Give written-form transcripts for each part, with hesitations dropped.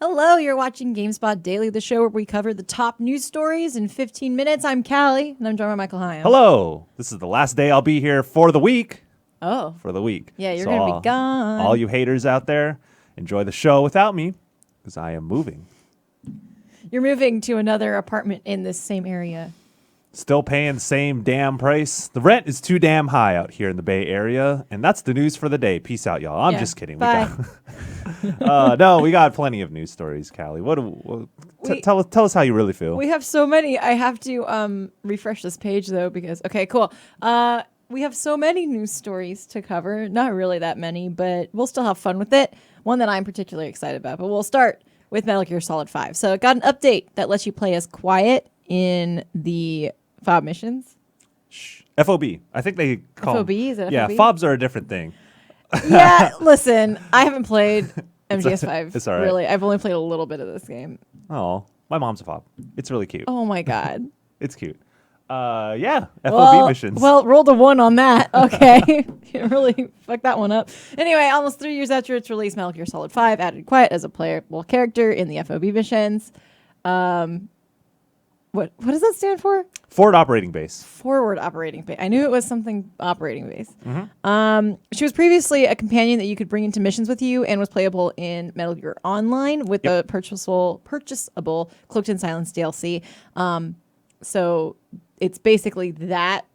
Hello, you're watching GameSpot Daily, the show where we cover the top news stories in 15 minutes. I'm Callie, and I'm joined by Michael Hyam. Hello. This is the last day I'll be here for the week. Oh. For the week. Yeah, you're going to be gone. All you haters out there, enjoy the show without me, because I am moving. You're moving to another apartment in this same area. Still paying the same damn price. The rent is too damn high out here in the Bay Area, and that's the news for the day. Peace out, y'all. I'm just kidding. Bye. No, we got plenty of news stories, Callie. Tell us how you really feel. We have so many. I have to refresh this page, though, because... Okay, cool. We have so many news stories to cover. Not really that many, but we'll still have fun with it. One that I'm particularly excited about. But we'll start with Metal Gear Solid 5. So it got an update that lets you play as Quiet in the FOB missions. FOB. I think they call FOB? Is it FOB? Yeah, FOBs are a different thing. Yeah, listen, I haven't played MGS5. It's all right. Really. I've only played a little bit of this game. Oh, my mom's a FOB. It's really cute. Oh my god. It's cute. Yeah, FOB missions. Well, rolled a 1 on that. Okay. You really fucked that one up. Anyway, almost 3 years after its release, Metal Gear Solid 5 added Quiet as a playable character in the FOB missions. What does that stand for? Forward operating base. Forward operating base. I knew it was something operating base. Mm-hmm. She was previously a companion that you could bring into missions with you and was playable in Metal Gear Online with the purchasable Cloaked in Silence DLC. So it's basically that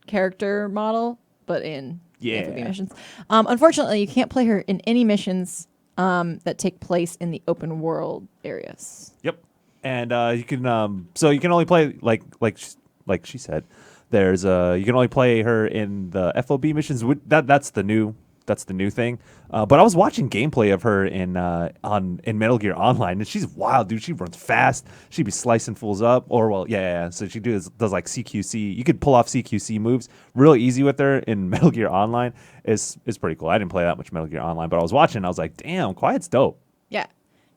character model, but in FOB missions. Unfortunately, you can't play her in any missions that take place in the open world areas. Yep. And you can so you can only play like she said. There's you can only play her in the FOB missions. That's the new thing. But I was watching gameplay of her in Metal Gear Online, and she's wild, dude. She runs fast. She'd be slicing fools up, So she does like CQC. You could pull off CQC moves really easy with her in Metal Gear Online. It's pretty cool. I didn't play that much Metal Gear Online, but I was watching. And I was like, damn, Quiet's dope. Yeah.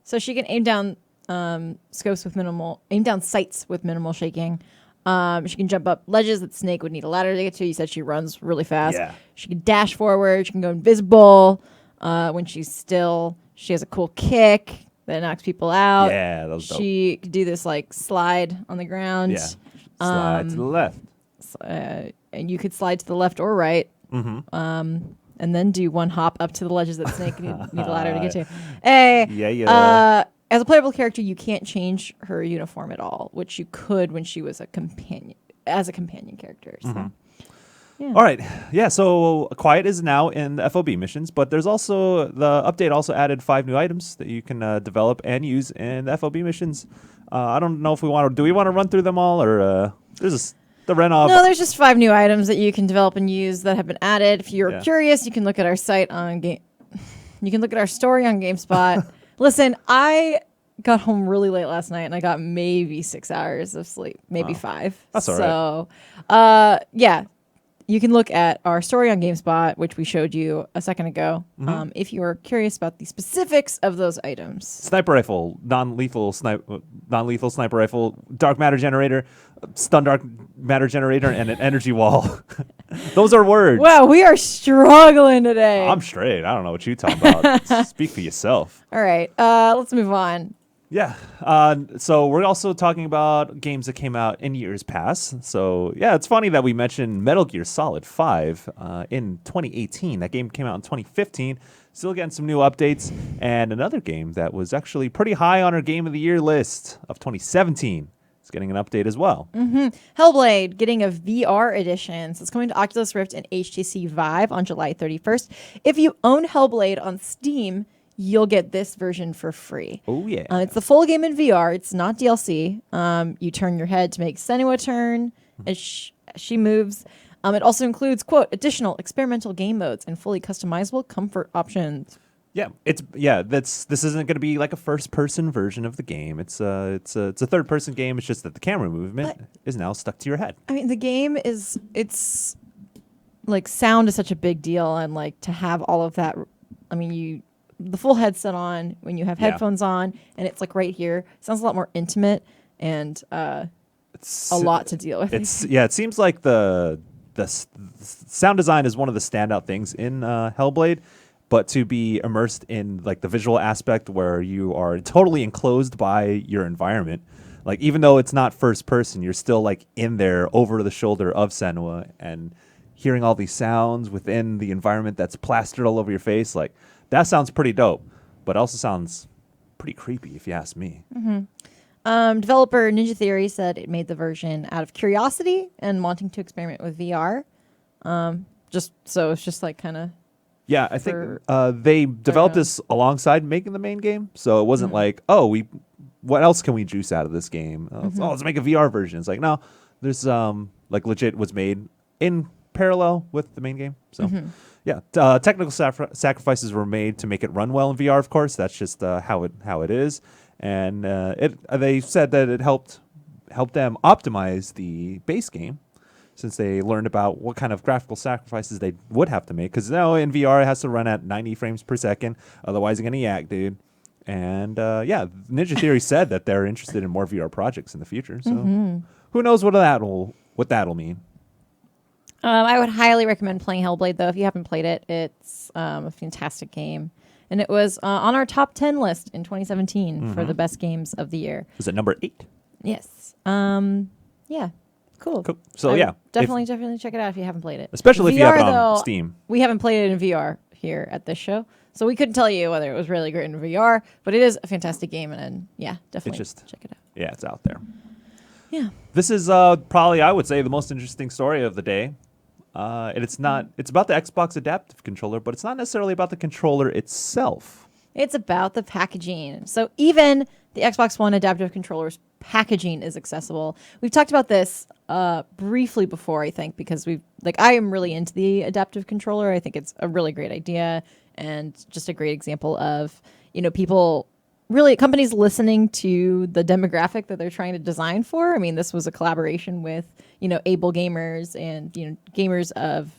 So she can aim down sights with minimal shaking. She can jump up ledges that Snake would need a ladder to get to. You said she runs really fast. Yeah. She can dash forward. She can go invisible when she's still. She has a cool kick that knocks people out. Yeah, that was dope. She could do this like slide on the ground. Yeah, slide to the left. And you could slide to the left or right. Mm-hmm. And then do one hop up to the ledges that Snake need a ladder to get to. Hey, as a playable character, you can't change her uniform at all, which you could when she was a companion character. So. Yeah. All right. Yeah, so Quiet is now in the FOB missions, but there's also the update also added 5 new items that you can develop and use in the FOB missions. I don't know if we want to run through them all, or there's the Renov. No, there's just 5 new items that you can develop and use that have been added. If you're curious, you can look at our site on You can look at our story on GameSpot. Listen, I got home really late last night, and I got maybe 6 hours of sleep, maybe 5. That's all right. So, yeah, you can look at our story on GameSpot, which we showed you a second ago, if you are curious about the specifics of those items. Sniper rifle, non-lethal sniper rifle, dark matter generator, stun dark matter generator, and an energy wall. Those are words. Wow, we are struggling today. I'm straight. I don't know what you're talking about. Speak for yourself. All right, let's move on. Yeah. So we're also talking about games that came out in years past. So, yeah, it's funny that we mentioned Metal Gear Solid 5 in 2018. That game came out in 2015. Still getting some new updates. And another game that was actually pretty high on our Game of the Year list of 2017 is getting an update as well. Mm-hmm. Hellblade getting a VR edition. So it's coming to Oculus Rift and HTC Vive on July 31st. If you own Hellblade on Steam, you'll get this version for free. Oh, yeah. It's the full game in VR. It's not DLC. You turn your head to make Senua turn as she moves. It also includes, quote, additional experimental game modes and fully customizable comfort options. Yeah, this isn't going to be like a first-person version of the game. It's a third-person game. It's just that the camera movement is now stuck to your head. I mean, the game it's like sound is such a big deal, and like to have all of that. I mean, the full headset on when you have headphones on, and it's like right here. Sounds a lot more intimate and it's a lot to deal with. It seems like the sound design is one of the standout things in Hellblade. but to be immersed in like the visual aspect where you are totally enclosed by your environment. Like even though it's not first person, you're still like in there over the shoulder of Senua and hearing all these sounds within the environment that's plastered all over your face. Like that sounds pretty dope, but also sounds pretty creepy if you ask me. Developer Ninja Theory said it made the version out of curiosity and wanting to experiment with VR. Just so it's just like kind of. Yeah, I think they developed this alongside making the main game, so it wasn't like, oh, what else can we juice out of this game? Oh, let's make a VR version. It's like, no, there's like legit was made in parallel with the main game. So yeah, technical sacrifices were made to make it run well in VR. Of course, that's just how it is, and they said that it helped them optimize the base game, since they learned about what kind of graphical sacrifices they would have to make. Because now in VR, it has to run at 90 frames per second. Otherwise, you're going to yak, dude. And yeah, Ninja Theory said that they're interested in more VR projects in the future. So who knows what that'll mean. I would highly recommend playing Hellblade, though. If you haven't played it, it's a fantastic game. And it was on our top 10 list in 2017 for the best games of the year. Was it number 8? Yes. Yeah. Cool. So yeah, definitely check it out if you haven't played it. Especially if you have it on though, Steam. We haven't played it in VR here at this show, so we couldn't tell you whether it was really great in VR. But it is a fantastic game, and yeah, definitely check it out. Yeah, it's out there. Yeah. This is probably, I would say, the most interesting story of the day. And it's about the Xbox Adaptive Controller, but it's not necessarily about the controller itself. It's about the packaging. So even the Xbox One Adaptive Controller's packaging is accessible. We've talked about this briefly before, I think, because I am really into the Adaptive Controller. I think it's a really great idea and just a great example of, people really, companies listening to the demographic that they're trying to design for. I mean, this was a collaboration with, able gamers and, gamers of,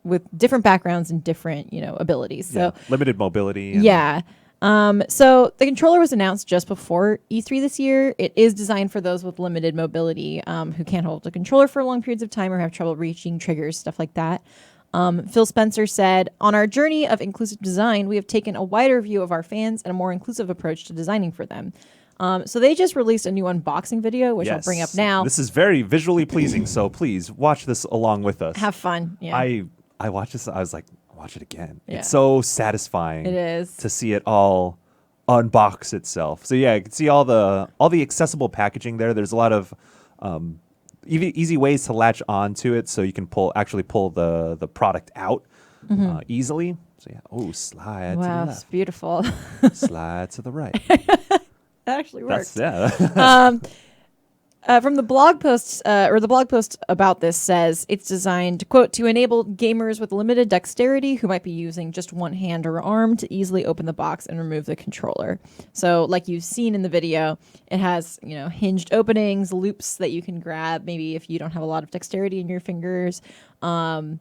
with different backgrounds and different, abilities. So limited mobility. Yeah. So the controller was announced just before E3 this year. It is designed for those with limited mobility, who can't hold the controller for long periods of time or have trouble reaching triggers, stuff like that. Phil Spencer said, on our journey of inclusive design, we have taken a wider view of our fans and a more inclusive approach to designing for them. So they just released a new unboxing video, which I'll bring up now. This is very visually pleasing, so please watch this along with us. Have fun. Yeah. I watched this. I was like, watch it again. Yeah. It's so satisfying. It is to see it all unbox itself. So yeah, you can see all the accessible packaging there. There's a lot of easy ways to latch onto it, so you can pull the product out easily. So yeah, slide to the left. It's beautiful. Slide to the right. That actually works. From the blog post, the blog post about this says it's designed, quote, to enable gamers with limited dexterity who might be using just one hand or arm to easily open the box and remove the controller. So like you've seen in the video, it has, hinged openings, loops that you can grab, maybe if you don't have a lot of dexterity in your fingers, and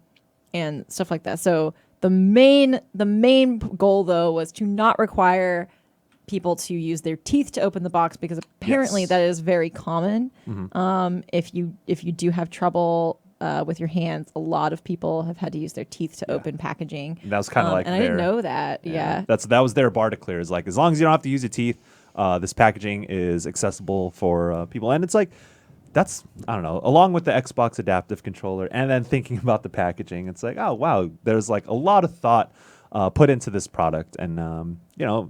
stuff like that. So the main goal, though, was to not require people to use their teeth to open the box, because apparently that is very common. If you do have trouble with your hands, a lot of people have had to use their teeth to open packaging. And that was kind of like, and I didn't know that. Yeah, that was their bar to clear. Is like, as long as you don't have to use your teeth, this packaging is accessible for people. And it's like, that's, I don't know, along with the Xbox Adaptive Controller, and then thinking about the packaging, it's like, oh wow, there's like a lot of thought put into this product, and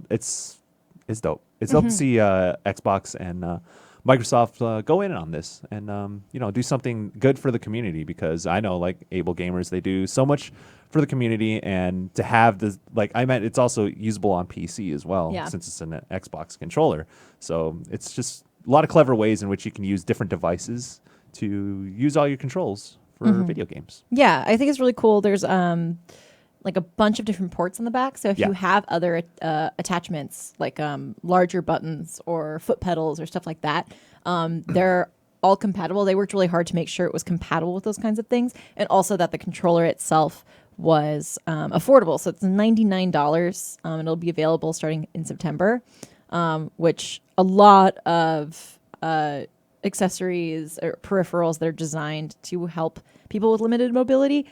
it's dope. It's dope to see Xbox and Microsoft go in on this and do something good for the community, because I know, like, able gamers, they do so much for the community, and to have this, like, I meant it's also usable on PC as well, since it's an Xbox controller. So it's just a lot of clever ways in which you can use different devices to use all your controls for video games. Yeah, I think it's really cool. There's like a bunch of different ports on the back. So if you have other attachments, like larger buttons or foot pedals or stuff like that, they're all compatible. They worked really hard to make sure it was compatible with those kinds of things, and also that the controller itself was affordable. So it's $99, and it'll be available starting in September, which a lot of accessories or peripherals that are designed to help people with limited mobility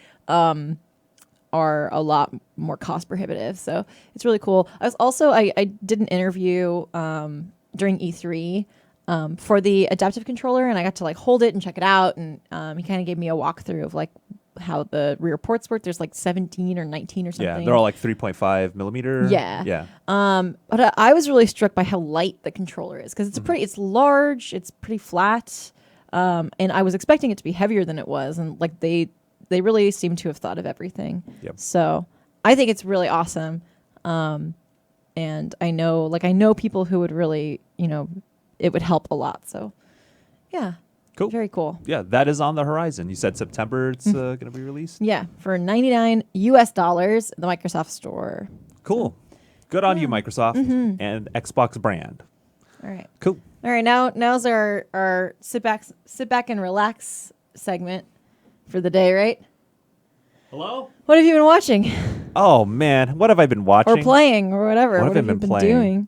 are a lot more cost prohibitive. So it's really cool. I did an interview during E3 for the adaptive controller, and I got to like hold it and check it out, and he kind of gave me a walkthrough of like how the rear ports work. There's like 17 or 19 or something. Yeah, they're all like 3.5 millimeter. Yeah. But I was really struck by how light the controller is, because it's large, it's pretty flat, and I was expecting it to be heavier than it was, and like they really seem to have thought of everything. Yep. So I think it's really awesome, and I know people who would really, it would help a lot. So yeah. Cool. Very cool. Yeah, that is on the horizon. You said September it's going to be released? Yeah, for $99 in the Microsoft Store. Cool. Good on you, Microsoft and Xbox brand. All right. Cool. All right, now's our sit back and relax segment for the day, right? Hello? What have you been watching? Oh, man. What have I been watching? Or playing or whatever. What have I you been been playing? doing?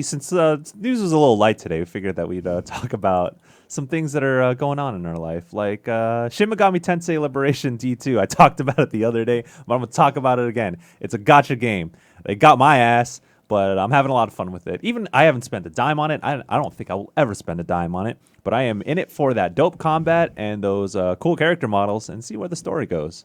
Since news was a little light today, we figured that we'd talk about some things that are going on in our life, like Shin Megami Tensei Liberation D2. I talked about it the other day, but I'm going to talk about it again. It's a gacha game. They got my ass, but I'm having a lot of fun with it. Even I haven't spent a dime on it. I don't think I will ever spend a dime on it, but I am in it for that dope combat and those cool character models and see where the story goes.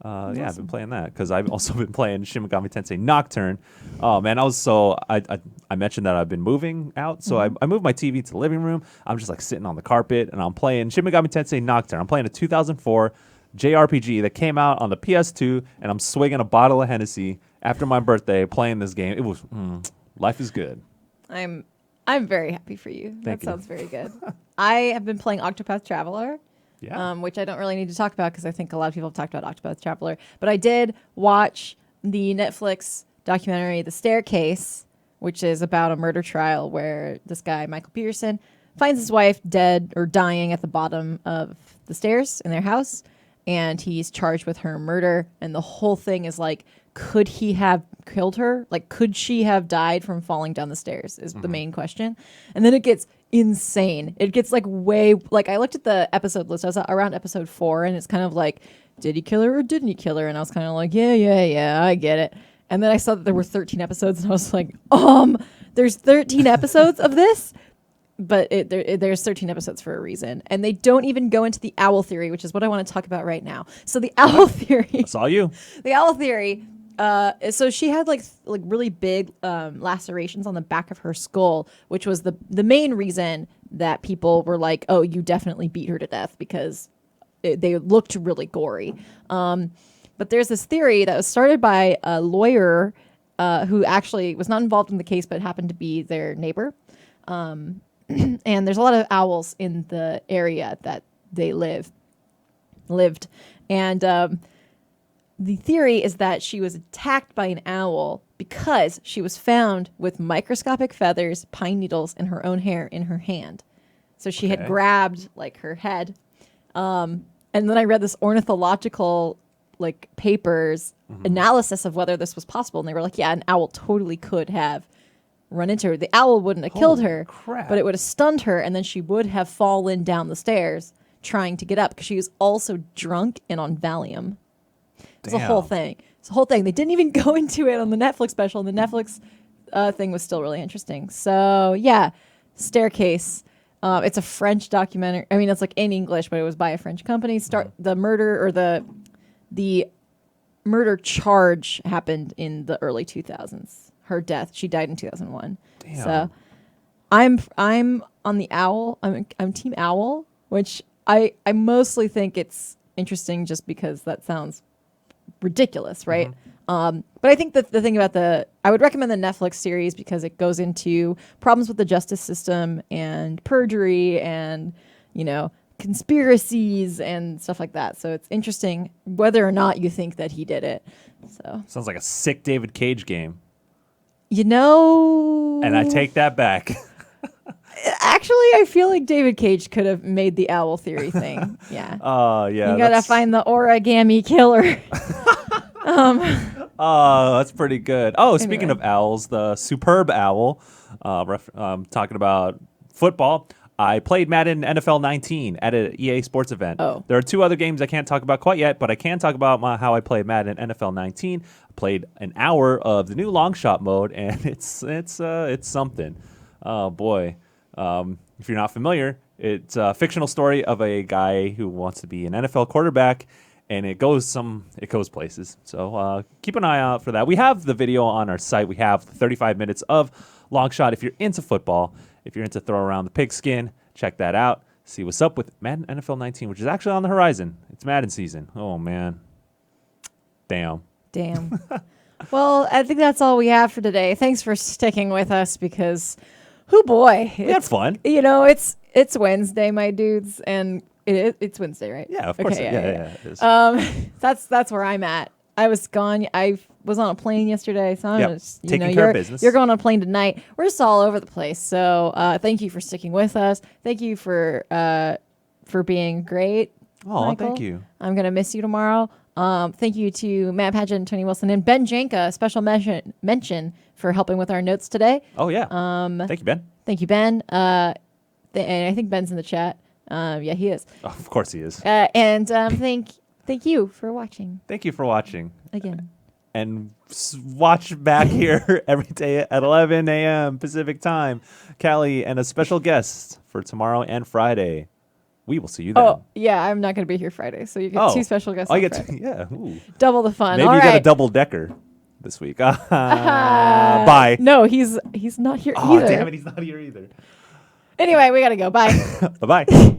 Yeah, I've been playing that because I've also been playing Shin Megami Tensei Nocturne. Oh man, I mentioned that I've been moving out, so I moved my TV to the living room. I'm just like sitting on the carpet and I'm playing Shin Megami Tensei Nocturne. I'm playing a 2004 JRPG that came out on the PS2, and I'm swigging a bottle of Hennessy after my birthday playing this game. It was life is good. I'm very happy for you. Thank that you. sounds very good. I have been playing Octopath Traveler. Yeah. Which I don't really need to talk about because I think a lot of people have talked about Octopath Traveler. But I did watch the Netflix documentary The Staircase, which is about a murder trial where this guy, Michael Peterson, finds his wife dead or dying at the bottom of the stairs in their house, and he's charged with her murder. And the whole thing is like, could he have killed her? Like, could she have died from falling down the stairs is the main question. And then it gets insane. It gets like I looked at the episode list. I was around episode 4, and it's kind of like, did he kill her or didn't he kill her? And I was kind of like, yeah, I get it. And then I saw that there were 13 episodes, and I was like, there's 13 episodes of this? But there's 13 episodes for a reason. And they don't even go into the owl theory, which is what I want to talk about right now. So the owl theory. That's all you. The owl theory. So she had like really big lacerations on the back of her skull, which was the main reason that people were like, oh, you definitely beat her to death, because they looked really gory. But there's this theory that was started by a lawyer who actually was not involved in the case, but happened to be their neighbor. And there's a lot of owls in the area that they lived. And the theory is that she was attacked by an owl because she was found with microscopic feathers, pine needles, and her own hair in her hand. So she had grabbed like her head. And then I read this ornithological like papers analysis of whether this was possible. And they were like, yeah, an owl totally could have run into her. The owl wouldn't have killed her, but it would have stunned her. And then she would have fallen down the stairs trying to get up because she was also drunk and on Valium. It's a whole thing. It's a whole thing. They didn't even go into it on the Netflix special, and the Netflix thing was still really interesting. So, yeah, Staircase. It's a French documentary. I mean, it's like in English, but it was by a French company. The murder or the murder charge happened in the early 2000s. Her death. She died in 2001. Damn. So, I'm on the owl. I'm Team Owl, which I mostly think it's interesting just because that sounds ridiculous, right? But I think that the thing about I would recommend the Netflix series because it goes into problems with the justice system and perjury and, conspiracies and stuff like that. So it's interesting whether or not you think that he did it. So Sounds like a sick David Cage game. And I take that back. actually, I feel like David Cage could have made the owl theory thing. Yeah. Yeah. You gotta find the origami killer. That's pretty good. Oh, speaking Anyway. of owls, the superb owl, talking about football. I played Madden NFL 19 at an EA Sports event. Oh. There are 2 other games I can't talk about quite yet, but I can talk about how I played Madden NFL 19. I played an hour of the new long shot mode, and it's something. Oh boy! If you're not familiar, it's a fictional story of a guy who wants to be an NFL quarterback, and it goes places. So keep an eye out for that. We have the video on our site. We have 35 minutes of long shot. If you're into football, if you're into throw around the pigskin, check that out. See what's up with Madden NFL 19, which is actually on the horizon. It's Madden season. Oh man, damn. Well, I think that's all we have for today. Thanks for sticking with us because, oh boy, We had fun. You know, it's Wednesday, my dudes, and it's Wednesday, right? Yeah, of course. Okay, Yeah, it is. That's where I'm at. I was gone. I was on a plane yesterday, so I'm Yep. just, Taking care of business. You're going on a plane tonight. We're just all over the place. So thank you for sticking with us. Thank you for being great. Oh, Michael. thank you. I'm gonna miss you tomorrow. Thank you to Matt Paget, Tony Wilson, and Ben Janka. Special mention for helping with our notes today. Oh yeah. Thank you, Ben. Thank you, Ben. And I think Ben's in the chat. Yeah, he is. Oh, of course he is. And thank you for watching Thank you for watching. again. And watch back here every day at 11 a.m. Pacific time. Callie and a special guest for tomorrow and Friday. We will see you then. Oh, yeah, I'm not going to be here Friday, so you get 2 special guests. Oh, on you get Friday. yeah. Ooh. Double the fun. Maybe All you right. get a double decker this week. Bye. No, he's not here Oh, either. damn it. He's not here either. Anyway, we got to go. Bye. Bye-bye.